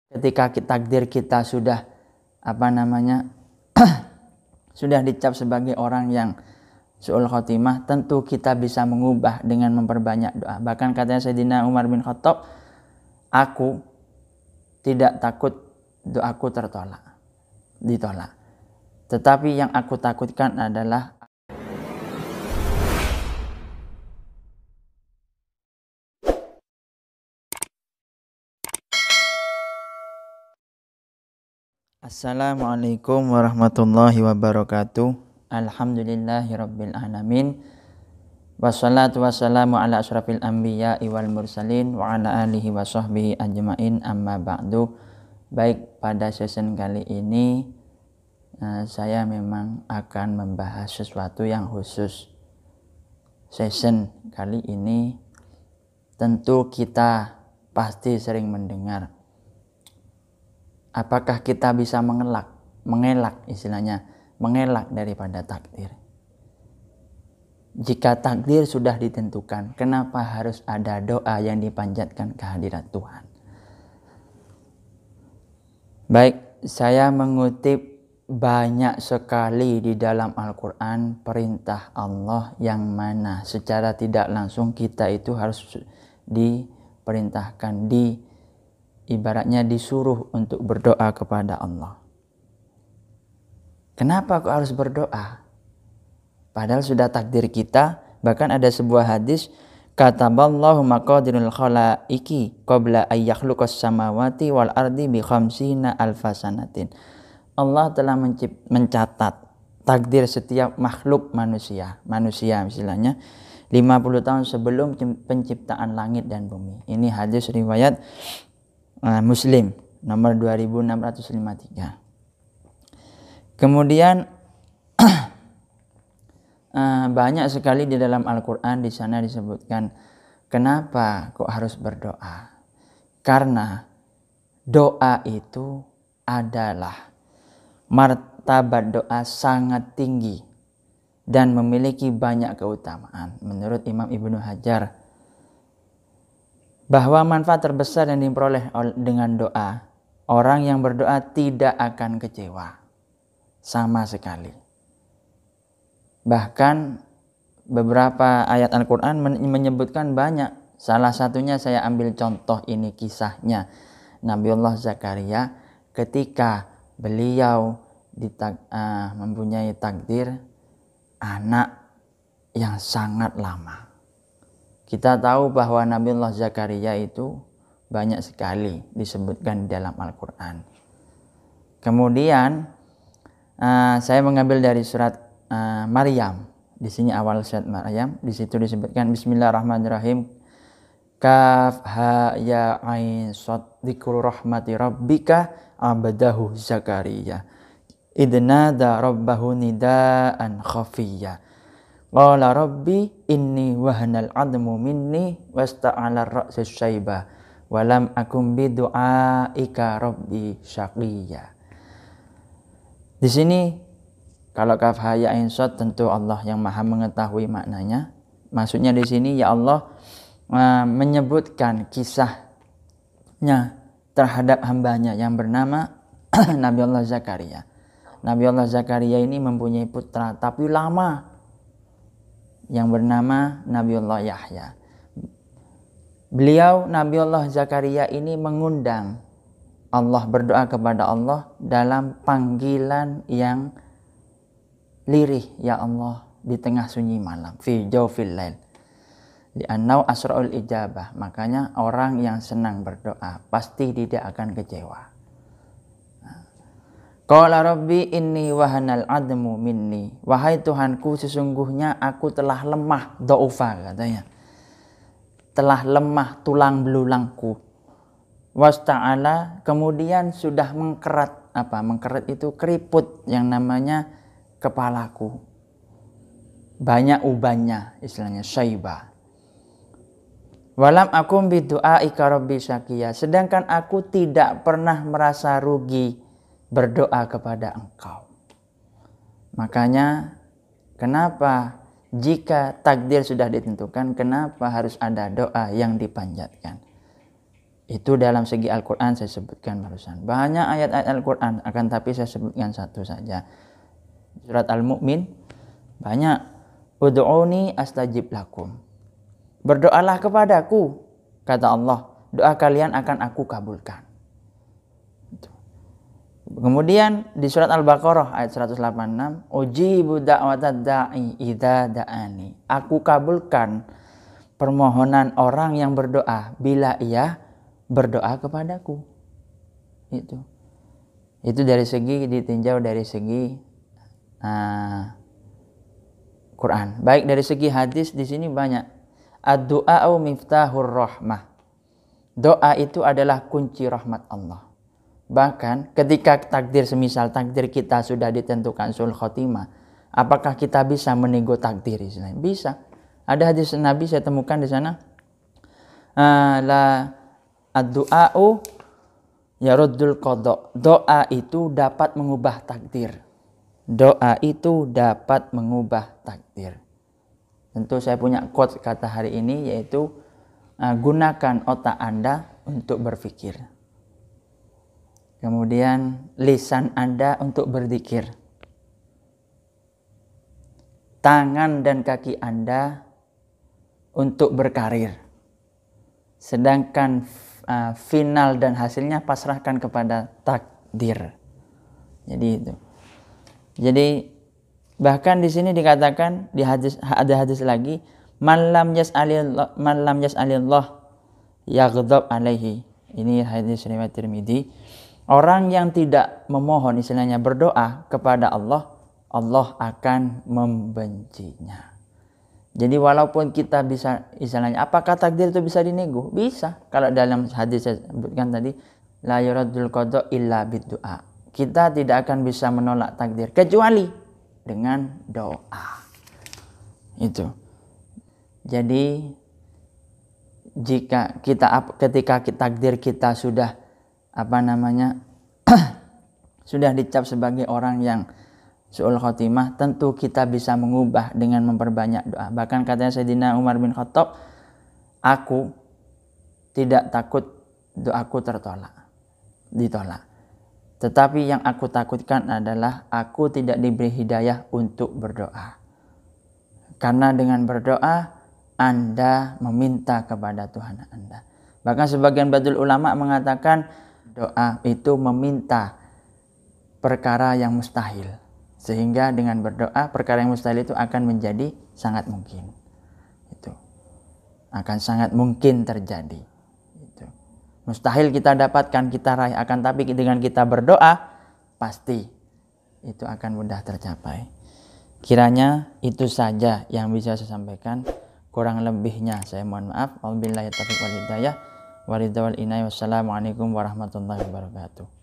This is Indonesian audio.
Ketika takdir kita sudah sudah dicap sebagai orang yang su'ul khotimah, tentu kita bisa mengubah dengan memperbanyak doa. Bahkan katanya Sayyidina Umar bin Khattab, aku tidak takut doaku ditolak. Tetapi yang aku takutkan adalah Assalamualaikum warahmatullahi wabarakatuh. Alhamdulillahirabbil alamin. Wassalatu wassalamu ala asyrafil anbiya'i wal mursalin wa ala alihi wa sahbihi ajmain, amma ba'du. Baik, pada season kali ini saya memang akan membahas sesuatu yang khusus. Season kali ini tentu kita pasti sering mendengar, apakah kita bisa mengelak daripada takdir. Jika takdir sudah ditentukan, kenapa harus ada doa yang dipanjatkan kehadirat Tuhan? Baik, saya mengutip banyak sekali di dalam Al-Quran perintah Allah yang mana secara tidak langsung kita itu harus diperintahkan, ibaratnya disuruh untuk berdoa kepada Allah. Kenapa kok harus berdoa? Padahal sudah takdir kita. Bahkan ada sebuah hadis, kataballahu maqadirul khalaiqi qabla ay yakhluqas samawati wal ardi bi khamsina alfasanatin. Allah telah mencatat takdir setiap makhluk manusia misalnya 50 tahun sebelum penciptaan langit dan bumi. Ini hadis riwayat Muslim nomor 2653. Kemudian banyak sekali di dalam Al-Quran di sana disebutkan kenapa kok harus berdoa. Karena doa itu adalah martabat doa sangat tinggi dan memiliki banyak keutamaan. Menurut Imam Ibnu Hajar, bahwa manfaat terbesar yang diperoleh dengan doa, orang yang berdoa tidak akan kecewa sama sekali. Bahkan beberapa ayat Al-Quran menyebutkan banyak. Salah satunya saya ambil contoh ini kisahnya Nabiullah Zakaria ketika beliau mempunyai takdir anak yang sangat lama. Kita tahu bahwa Nabiullah Zakaria itu banyak sekali disebutkan di dalam Al-Quran. Kemudian saya mengambil dari surat Maryam. Di sini awal surat Maryam, di situ disebutkan Bismillahirrahmanirrahim. Kaf ha ya ain sad dzikru rahmati rabbika abadahu Zakaria. Idnada rabbahu nidaan khafiyya. Qala rabbi inni wahanal admu minni wasta'ala ar-ra'su syaiba wa lam akum bi du'aika rabbi syaqiyya. Di sini kalau kaf ha ya ain sad tentu Allah yang Maha mengetahui maknanya. Maksudnya di sini ya Allah menyebutkan kisahnya terhadap hambanya yang bernama Nabiullah Zakaria. Nabiullah Zakaria ini mempunyai putra tapi lama yang bernama Nabiullah Yahya. Beliau Nabiullah Zakaria ini mengundang Allah, berdoa kepada Allah dalam panggilan yang lirih, ya Allah, di tengah sunyi malam, fi jawfil lail. Li'annau asra'ul ijabah. Makanya orang yang senang berdoa pasti tidak akan kecewa. Qala rabbi inni wahanal admu minni. Wahai Tuhanku, sesungguhnya aku telah lemah, dhaufa katanya. Telah lemah tulang belulangku. Wasta'ala, kemudian sudah mengkerat. Mengkerat itu keriput yang namanya kepalaku. Banyak ubannya, istilahnya syaiba. Walam akum bidu'aika rabbi syaqiyya. Sedangkan aku tidak pernah merasa rugi berdoa kepada Engkau. Makanya kenapa jika takdir sudah ditentukan, kenapa harus ada doa yang dipanjatkan? Itu dalam segi Al-Quran saya sebutkan barusan. Banyak ayat-ayat Al-Quran, akan tapi saya sebutkan satu saja. Surat Al-Mu'min banyak. Ud'uni astajib lakum. Berdoalah kepadaku, kata Allah. Doa kalian akan aku kabulkan. Kemudian di surat Al-Baqarah ayat 186, ujibu da'watad da'i idza da'ani. Aku kabulkan permohonan orang yang berdoa bila ia berdoa kepadaku. Itu dari segi ditinjau dari segi Quran. Baik dari segi hadis di sini banyak. Ad-du'a'u miftahur rahmah. Doa itu adalah kunci rahmat Allah. Bahkan ketika takdir, semisal takdir kita sudah ditentukan sul khotimah, apakah kita bisa menego takdir istilahnya? Bisa. Ada hadis Nabi saya temukan di sana. Ad-du'a'u yaruddul qada. Doa itu dapat mengubah takdir. Doa itu dapat mengubah takdir. Tentu saya punya quote kata hari ini, yaitu gunakan otak Anda untuk berpikir. Kemudian lisan Anda untuk berzikir. Tangan dan kaki Anda untuk berkarir. Sedangkan final dan hasilnya pasrahkan kepada takdir. Jadi itu. Jadi bahkan di sini dikatakan di hadis, ada hadis lagi, man lam yas'alillah yaghdab alaihi. Ini hadis riwayat Tirmidzi. Orang yang tidak memohon, istilahnya berdoa kepada Allah, Allah akan membencinya. Jadi walaupun kita bisa, istilahnya apakah takdir itu bisa dinego? Bisa. Kalau dalam hadis saya sebutkan tadi, la yuradul qada illa biddu'a. Kita tidak akan bisa menolak takdir kecuali dengan doa. Itu. Jadi jika ketika takdir kita sudah sudah dicap sebagai orang yang su'ul khotimah, tentu kita bisa mengubah dengan memperbanyak doa. Bahkan katanya Sayyidina Umar bin Khattab, aku tidak takut doaku ditolak. Tetapi yang aku takutkan adalah aku tidak diberi hidayah untuk berdoa. Karena dengan berdoa Anda meminta kepada Tuhan Anda. Bahkan sebagian badul ulama mengatakan doa itu meminta perkara yang mustahil. Sehingga dengan berdoa perkara yang mustahil itu akan menjadi sangat mungkin. Itu akan sangat mungkin terjadi. Itu mustahil kita dapatkan, kita raih, akan tapi dengan kita berdoa pasti itu akan mudah tercapai. Kiranya itu saja yang bisa saya sampaikan. Kurang lebihnya saya mohon maaf. Wabillahi taufiq wal hidayah. Wassalamualaikum warahmatullahi wabarakatuh.